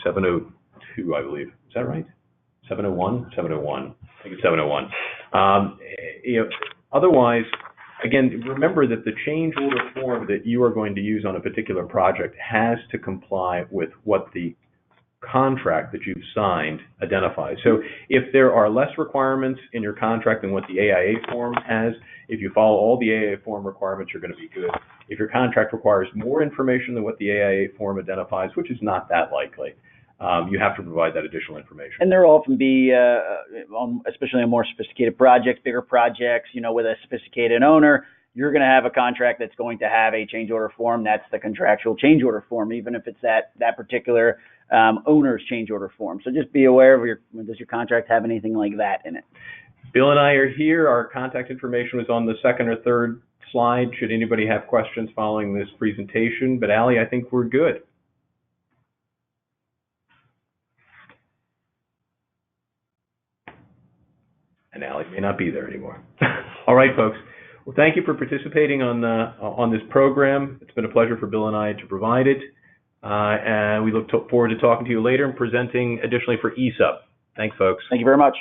702, I believe. Is that right? 701? 701. I think it's 701. Otherwise, again, remember that the change order form that you are going to use on a particular project has to comply with what the contract that you've signed identifies. So if there are less requirements in your contract than what the AIA form has, if you follow all the AIA form requirements, you're going to be good. If your contract requires more information than what the AIA form identifies, which is not that likely, you have to provide that additional information. And there will often be, especially on more sophisticated projects, bigger projects, with a sophisticated owner, you're going to have a contract that's going to have a change order form. That's the contractual change order form, even if it's that particular owner's change order form. So just be aware of does your contract have anything like that in it? Bill and I are here. Our contact information was on the second or third slide, should anybody have questions following this presentation. But Allie, I think we're good. And Allie may not be there anymore. All right, folks. Well, thank you for participating on this program. It's been a pleasure for Bill and I to provide it. And we look forward to talking to you later and presenting additionally for eSUB. Thanks, folks. Thank you very much.